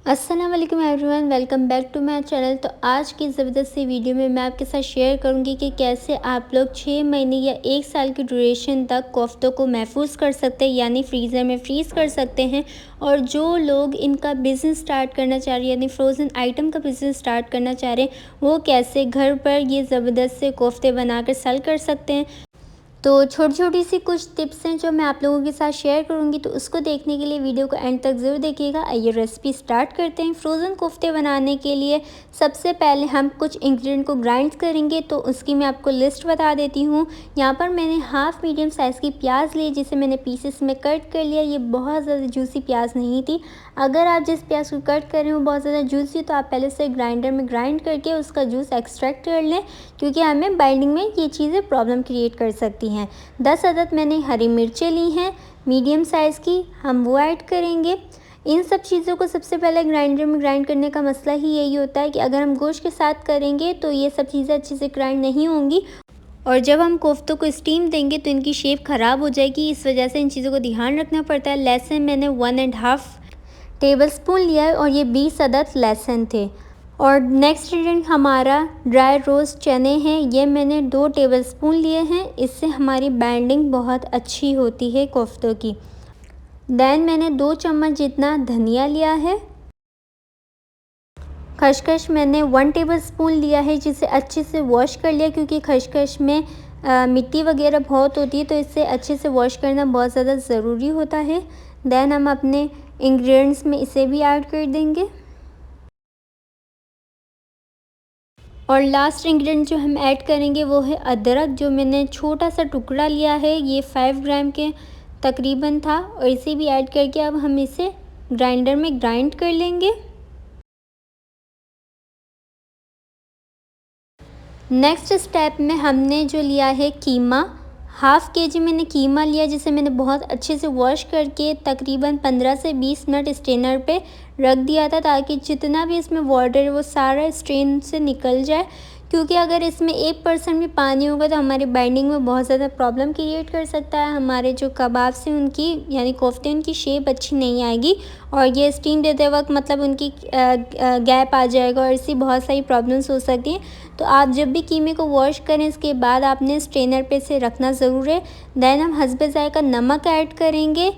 अस्सलाम वालेकुम everyone, welcome back to my channel. तो आज की ज़बरदस्त सी वीडियो में मैं आपके साथ शेयर करूंगी कि कैसे आप लोग 6 महीने या 1 साल की ड्यूरेशन तक कोफ्तों को महफूज कर सकते हैं, यानी फ्रीज़र में फ्रीज़ कर सकते हैं। और जो लोग इनका बिज़नेस स्टार्ट करना चाह रहे हैं, यानी फ़्रोज़न आइटम का बिज़नेस स्टार्ट करना चाह रहे हैं, वो कैसे घर पर ये ज़बरदस्त से कोफ्ते बनाकर सेल कर सकते हैं। तो छोटी छोटी सी कुछ टिप्स हैं जो मैं आप लोगों के साथ शेयर करूंगी, तो उसको देखने के लिए वीडियो को एंड तक ज़रूर देखिएगा। आइए रेसिपी स्टार्ट करते हैं। फ्रोज़न कोफ्ते बनाने के लिए सबसे पहले हम कुछ इंग्रेडिएंट को ग्राइंड करेंगे, तो उसकी मैं आपको लिस्ट बता देती हूँ। यहाँ पर मैंने हाफ़ मीडियम साइज़ की प्याज ली, जिसे मैंने पीसेस में कट कर लिया। ये बहुत ज़्यादा जूसी प्याज नहीं थी। अगर आप जिस प्याज को कट कर रहे हो बहुत ज़्यादा जूसी, तो आप पहले से ग्राइंडर में ग्राइंड करके उसका जूस एक्सट्रैक्ट कर लें, क्योंकि हमें बाइंडिंग में ये चीज़ें प्रॉब्लम क्रिएट कर सकती हैं। 10 अदद मैंने हरी मिर्चें ली हैं मीडियम साइज़ की, हम वो ऐड करेंगे। इन सब चीज़ों को सबसे पहले ग्राइंडर में ग्राइंड करने का मसला ही यही होता है कि अगर हम गोश्त के साथ करेंगे तो ये सब चीज़ें अच्छे से ग्राइंड नहीं होंगी, और जब हम कोफ्तों को स्टीम देंगे तो इनकी शेप ख़राब हो जाएगी। इस वजह से इन चीज़ों को ध्यान रखना पड़ता है। लहसुन मैंने 1.5 टेबलस्पून लिया है और ये 20 अदद लहसुन थे। और नेक्स्ट इंग्रेडिएंट हमारा ड्राई रोस्ट चने हैं, ये मैंने 2 टेबलस्पून लिए हैं। इससे हमारी बाइंडिंग बहुत अच्छी होती है कोफ्तों की। देन मैंने 2 चम्मच जितना धनिया लिया है। खसखस मैंने 1 टेबलस्पून लिया है, जिसे अच्छे से वॉश कर लिया, क्योंकि खसखस में मिट्टी वगैरह बहुत होती है, तो इससे अच्छे से वॉश करना बहुत ज़्यादा ज़रूरी होता है। देन हम अपने इंग्रेडिएंट्स में इसे भी ऐड कर देंगे। और लास्ट इंग्रेडिएंट जो हम ऐड करेंगे वो है अदरक, जो मैंने छोटा सा टुकड़ा लिया है, ये 5 ग्राम के तकरीबन था। और इसे भी ऐड करके अब हम इसे ग्राइंडर में ग्राइंड कर लेंगे। नेक्स्ट स्टेप में हमने जो लिया है कीमा, हाफ़ केजी मैंने कीमा लिया, जिसे मैंने बहुत अच्छे से वॉश करके तकरीबन 15 से 20 मिनट स्ट्रेनर पे रख दिया था, ताकि जितना भी इसमें वाटर है वो सारा स्ट्रेन से निकल जाए। क्योंकि अगर इसमें 1% भी पानी होगा तो हमारी बाइंडिंग में बहुत ज़्यादा प्रॉब्लम क्रिएट कर सकता है। हमारे जो कबाब से उनकी यानी कोफ्ते उनकी शेप अच्छी नहीं आएगी, और ये स्टीम देते वक्त मतलब उनकी गैप आ जाएगा, और ऐसी बहुत सारी प्रॉब्लम्स हो सकती हैं। तो आप जब भी कीमे को वॉश करें, इसके बाद आपने स्ट्रेनर पे से रखना ज़रूर है। देन हम हस्बे ज़ायक़ा नमक ऐड करेंगे,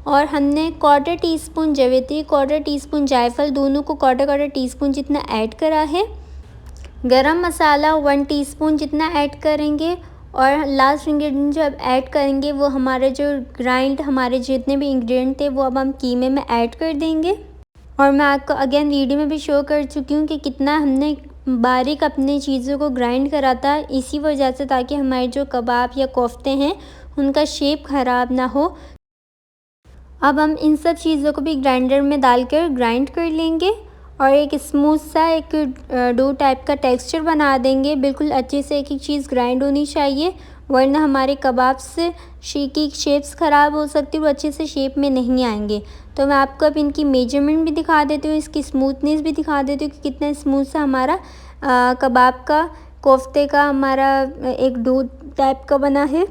और हमने 1/4 टीस्पून जवित्री, 1/4 टीस्पून जायफल, दोनों को 1/4 टीस्पून जितना ऐड करा है। गरम मसाला 1 टीस्पून जितना ऐड करेंगे। और लास्ट इंग्रेडिएंट जो अब ऐड करेंगे वो हमारे जो हमारे जितने भी इंग्रेडिएंट थे वो अब हम कीमे में ऐड कर देंगे। और मैं आपको अगेन वीडियो में भी शो कर चुकी हूँ कि कितना हमने बारीक अपनी चीज़ों को ग्राइंड करा था, इसी वजह से, ताकि हमारे जो कबाब या कोफ्ते हैं उनका शेप ख़राब ना हो। अब हम इन सब चीज़ों को भी ग्राइंडर में डालकर ग्राइंड कर लेंगे, और एक स्मूथ सा एक डो टाइप का टेक्सचर बना देंगे। बिल्कुल अच्छे से एक एक चीज़ ग्राइंड होनी चाहिए, वरना हमारे कबाब से की शेप्स ख़राब हो सकती है, वो अच्छे से शेप में नहीं आएंगे। तो मैं आपको अब इनकी मेजरमेंट भी दिखा देती हूँ, इसकी स्मूथनेस भी दिखा देती हूँ कि कितना स्मूथ सा हमारा कबाब का कोफ्ते का हमारा एक डो टाइप का बना है।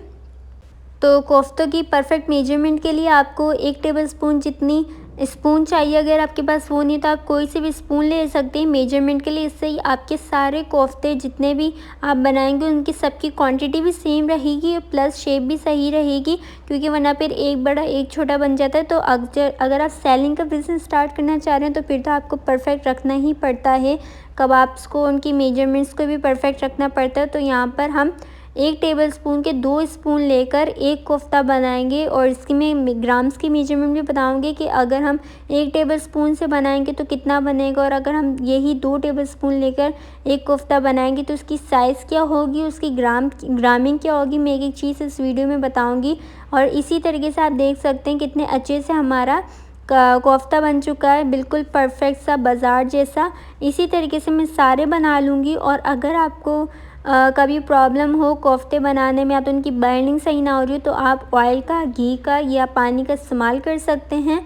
तो कोफ्तों की परफेक्ट मेजरमेंट के लिए आपको 1 टेबलस्पून जितनी स्पून चाहिए। अगर आपके पास वो नहीं तो आप कोई से भी स्पून ले सकते हैं मेजरमेंट के लिए। इससे ही आपके सारे कोफ्ते जितने भी आप बनाएंगे उनकी सबकी क्वांटिटी भी सेम रहेगी, प्लस शेप भी सही रहेगी, क्योंकि वरना फिर एक बड़ा एक छोटा बन जाता है। तो अगर आप सेलिंग का बिज़नेस स्टार्ट करना चाह रहे हैं तो फिर तो आपको परफेक्ट रखना ही पड़ता है। कबाब्स को उनकी मेजरमेंट्स को भी परफेक्ट रखना पड़ता है। तो यहाँ पर हम 1 टेबलस्पून के 2 स्पून लेकर एक कोफ्ता बनाएंगे, और इसकी मैं ग्राम्स की मेजरमेंट भी बताऊंगी कि अगर हम 1 टेबलस्पून से बनाएंगे तो कितना बनेगा, और अगर हम यही 2 टेबलस्पून लेकर एक कोफ्ता बनाएंगे तो उसकी साइज़ क्या होगी, उसकी ग्रामिंग क्या होगी, मैं एक एक चीज़ इस वीडियो में बताऊँगी। और इसी तरीके से आप देख सकते हैं कितने अच्छे से हमारा कोफ्ता बन चुका है, बिल्कुल परफेक्ट सा बाज़ार जैसा। इसी तरीके से मैं सारे बना लूँगी। और अगर आपको कभी प्रॉब्लम हो कोफ्ते बनाने में या तो उनकी बाइंडिंग सही ना हो रही हो, तो आप ऑयल का, घी का या पानी का इस्तेमाल कर सकते हैं।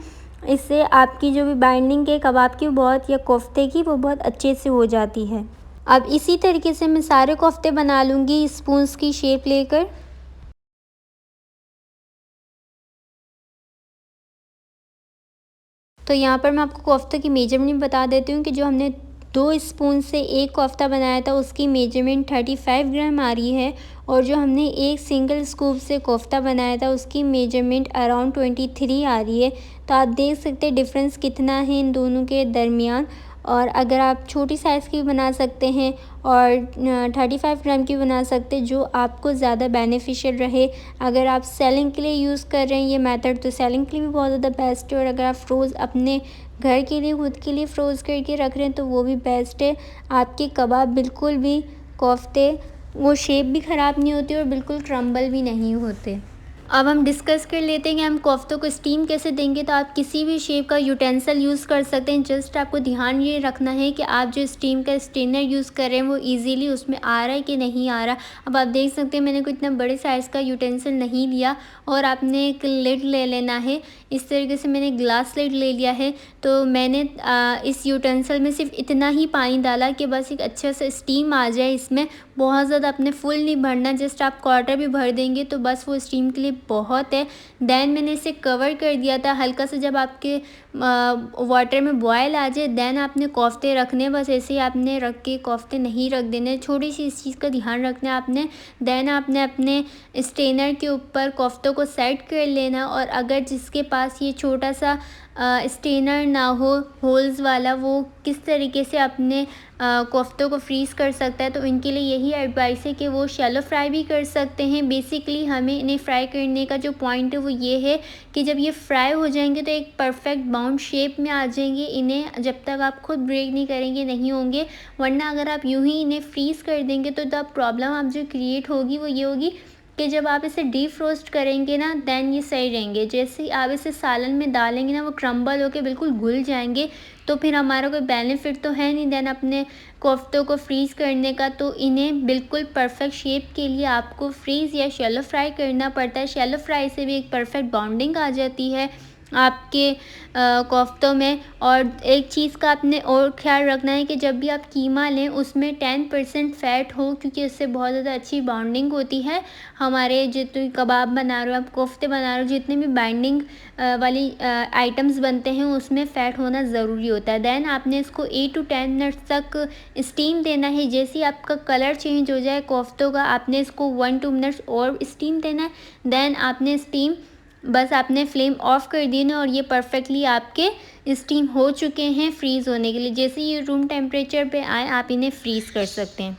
इससे आपकी जो भी बाइंडिंग है कबाब की बहुत या कोफ्ते की वो बहुत अच्छे से हो जाती है। अब इसी तरीके से मैं सारे कोफ्ते बना लूँगी स्पून्स की शेप लेकर। तो यहाँ पर मैं आपको कोफ्ते की मेजरमेंट बता देती हूँ कि जो हमने 2 स्पून से एक कोफ्ता बनाया था उसकी मेजरमेंट 35 ग्राम आ रही है, और जो हमने एक सिंगल स्कूप से कोफ्ता बनाया था उसकी मेजरमेंट अराउंड 23 आ रही है। तो आप देख सकते हैं डिफरेंस कितना है इन दोनों के दरमियान। और अगर आप छोटी साइज़ की भी बना सकते हैं और 35 ग्राम की बना सकते हैं, जो आपको ज़्यादा बेनिफिशियल रहे। अगर आप सेलिंग के लिए यूज़ कर रहे हैं ये मेथड, तो सेलिंग के लिए भी बहुत ज़्यादा बेस्ट है, और अगर आप फ्रोज़ अपने घर के लिए खुद के लिए फ्रोज़ करके रख रहे हैं तो वो भी बेस्ट है। आपके कबाब बिल्कुल भी कोफ्ते वो शेप भी ख़राब नहीं होती और बिल्कुल क्रम्बल भी नहीं होते। अब हम डिस्कस कर लेते हैं कि हम कोफ्तों को स्टीम कैसे देंगे। तो आप किसी भी शेप का यूटेंसिल यूज़ कर सकते हैं। जस्ट आपको ध्यान ये रखना है कि आप जो स्टीम का स्ट्रेनर यूज़ कर रहे हैं वो इजीली उसमें आ रहा है कि नहीं आ रहा। अब आप देख सकते हैं मैंने कोई इतना बड़े साइज़ का यूटेंसिल नहीं लिया, और आपने एक लिड ले लेना है। इस तरीके से मैंने ग्लास लिड ले लिया है। तो मैंने इस यूटेंसिल में सिर्फ इतना ही पानी डाला कि बस एक अच्छा सा स्टीम आ जाए इसमें। बहुत ज़्यादा अपने फुल नहीं भरना, जस्ट आप क्वार्टर भी भर देंगे तो बस वो स्टीम के लिए बहुत है। देन मैंने इसे कवर कर दिया था हल्का सा। जब आपके वाटर में बॉयल आ जाए देन आपने कोफ्ते रखने, बस ऐसे ही आपने रख के कोफ्ते नहीं रख देने। छोटी सी इस चीज़ का ध्यान रखना है आपने। देन आपने अपने स्ट्रेनर के ऊपर कोफ्तों को सेट कर लेना, और अगर जिसके पास ये छोटा सा स्ट्रेनर ना हो होल्स वाला, वो किस तरीके से अपने कोफ्तों को फ्रीज़ कर सकता है, तो इनके लिए यही एडवाइस है कि वो शैलो फ्राई भी कर सकते हैं। बेसिकली हमें इन्हें फ्राई करने का जो पॉइंट है वो ये है कि जब ये फ्राई हो जाएंगे तो एक परफेक्ट बाउंड शेप में आ जाएंगे। इन्हें जब तक आप खुद ब्रेक नहीं करेंगे नहीं होंगे, वरना अगर आप यूं ही इन्हें फ्रीज़ कर देंगे तो तब प्रॉब्लम आप जो क्रिएट होगी वो ये होगी कि जब आप इसे डीप फ्रोस्ट करेंगे ना देन ये सही रहेंगे। जैसे ही आप इसे सालन में डालेंगे ना वो क्रम्बल होके बिल्कुल घुल जाएंगे, तो फिर हमारा कोई बेनिफिट तो है नहीं देन अपने कोफ्तों को फ्रीज़ करने का। तो इन्हें बिल्कुल परफेक्ट शेप के लिए आपको फ्रीज़ या शैलो फ्राई करना पड़ता है। शैलो फ्राई से भी एक परफेक्ट बाउंडिंग आ जाती है आपके कोफ्तों में। और एक चीज़ का आपने और ख्याल रखना है कि जब भी आप कीमा लें उसमें 10% फ़ैट हो, क्योंकि उससे बहुत ज़्यादा अच्छी बाउंडिंग होती है। हमारे जितने कबाब बना रहे हो आप, कोफ्ते बना रहे हो, जितने भी बाइंडिंग वाली आइटम्स बनते हैं उसमें फ़ैट होना ज़रूरी होता है। देन आपने इसको 8 to 10 मिनट्स तक स्टीम देना है। जैसे ही आपका कलर चेंज हो जाए कोफ्तों का, आपने इसको 1-2 मिनट्स और स्टीम देना है। देन आपने स्टीम बस आपने फ्लेम ऑफ कर दी ना, और ये परफेक्टली आपके स्टीम हो चुके हैं फ्रीज़ होने के लिए। जैसे ये रूम टेम्परेचर पे आए आप इन्हें फ्रीज़ कर सकते हैं।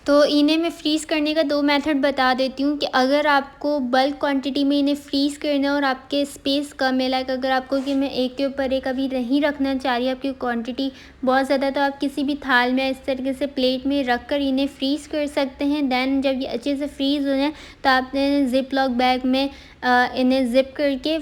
तो इन्हें मैं फ्रीज़ करने का 2 मेथड बता देती हूँ कि अगर आपको बल्क क्वांटिटी में इन्हें फ्रीज़ करना है और आपके स्पेस कम है, लाइक अगर आपको कि मैं एक के ऊपर एक अभी नहीं रखना चाह रही आपकी क्वांटिटी बहुत ज़्यादा, तो आप किसी भी थाल में इस तरीके से प्लेट में रख कर इन्हें फ्रीज़ कर सकते हैं। देन जब ये अच्छे से फ्रीज़ हो जाए तो आपने ज़िप लॉक बैग में इन्हें ज़िप करके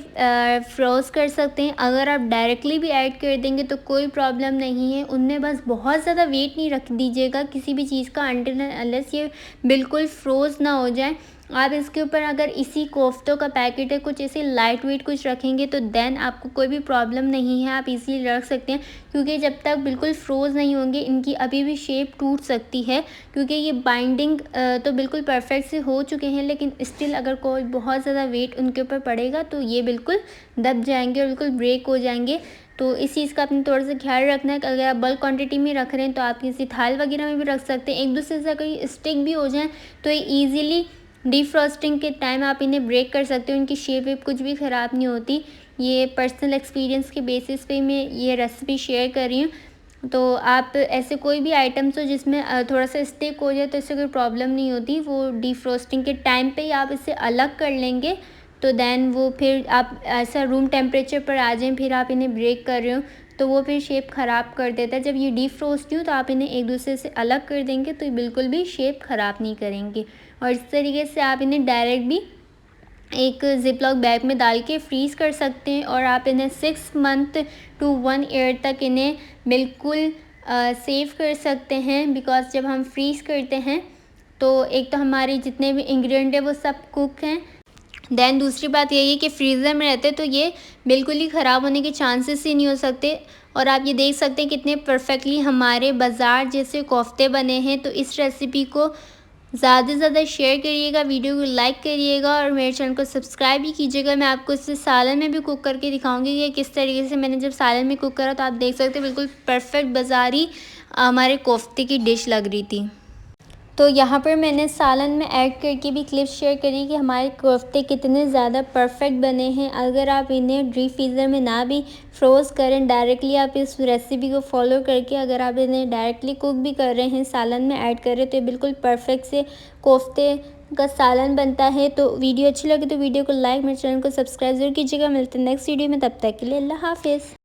फ्रोज़ कर सकते हैं। अगर आप डायरेक्टली भी ऐड कर देंगे तो कोई प्रॉब्लम नहीं है। उनमें बस बहुत ज़्यादा वेट नहीं रख दीजिएगा किसी भी चीज़ का अनटिल अनलेस ये बिल्कुल फ्रोज़ ना हो जाए। आप इसके ऊपर अगर इसी कोफ्तों का पैकेट है कुछ ऐसे लाइट वेट कुछ रखेंगे तो देन आपको कोई भी प्रॉब्लम नहीं है, आप इजीली रख सकते हैं। क्योंकि जब तक बिल्कुल फ्रोज़ नहीं होंगे इनकी अभी भी शेप टूट सकती है, क्योंकि ये बाइंडिंग तो बिल्कुल परफेक्ट से हो चुके हैं, लेकिन स्टिल अगर कोई बहुत ज़्यादा वेट उनके ऊपर पड़ेगा तो ये बिल्कुल दब जाएंगे और बिल्कुल ब्रेक हो जाएंगे। तो इस चीज़ का आपने थोड़ा सा ख्याल रखना है कि अगर आप बल्क क्वांटिटी में रख रहे हैं तो आप किसी थाल वगैरह में भी रख सकते हैं। एक दूसरे से अगर स्टिक भी हो जाए तो ये ईज़िली डीफ्रॉस्टिंग के टाइम आप इन्हें ब्रेक कर सकते हो। इनकी शेप वेप कुछ भी ख़राब नहीं होती। ये पर्सनल एक्सपीरियंस के बेसिस पे मैं ये रेसिपी शेयर कर रही हूँ। तो आप ऐसे कोई भी आइटम्स हो जिसमें थोड़ा सा स्टिक हो जाए तो इससे कोई प्रॉब्लम नहीं होती। वो डीफ्रॉस्टिंग के टाइम पे ही आप इसे अलग कर लेंगे तो देन वो फिर आप ऐसा रूम टेम्परेचर पर आ जाएँ फिर आप इन्हें ब्रेक कर रहे हो तो वो फिर शेप ख़राब कर देता है। जब ये डीफ्रोस्ट हो तो आप इन्हें एक दूसरे से अलग कर देंगे तो ये बिल्कुल भी शेप ख़राब नहीं करेंगे। और इस तरीके से आप इन्हें डायरेक्ट भी एक ज़िप लॉक बैग में डाल के फ्रीज़ कर सकते हैं। और आप इन्हें 6 मंथ to 1 ईयर तक इन्हें बिल्कुल सेव कर सकते हैं। बिकॉज़ जब हम फ्रीज़ करते हैं तो एक तो हमारे जितने भी इंग्रेडिएंट है वो सब कुक हैं। देन दूसरी बात यही है कि फ्रीज़र में रहते तो ये बिल्कुल ही ख़राब होने के चांसेस ही नहीं हो सकते। और आप ये देख सकते हैं कितने परफेक्टली हमारे बाज़ार जैसे कोफ्ते बने हैं। तो इस रेसिपी को ज़्यादा से ज़्यादा शेयर करिएगा, वीडियो को लाइक करिएगा और मेरे चैनल को सब्सक्राइब भी कीजिएगा। मैं आपको इसे सालन में भी कुक करके दिखाऊंगी कि किस तरीके से मैंने जब सालन में कुक करा तो आप देख सकते हैं बिल्कुल परफेक्ट बाज़ारी हमारे कोफ्ते की डिश लग रही थी। तो यहाँ पर मैंने सालन में ऐड करके भी क्लिप्स शेयर करी कि हमारे कोफ्ते कितने ज़्यादा परफेक्ट बने हैं। अगर आप इन्हें डीप फ्रीज़र में ना भी फ्रोज़ करें, डायरेक्टली आप इस रेसिपी को फॉलो करके अगर आप इन्हें डायरेक्टली कुक भी कर रहे हैं, सालन में ऐड कर रहे हैं, तो ये बिल्कुल परफेक्ट से कोफ्ते का सालन बनता है। तो वीडियो अच्छी लगे तो वीडियो को लाइक, मेरे चैनल को सब्सक्राइब ज़रूर कीजिएगा। मिलते हैं नेक्स्ट वीडियो में, तब तक के लिए अल्लाह हाफिज़।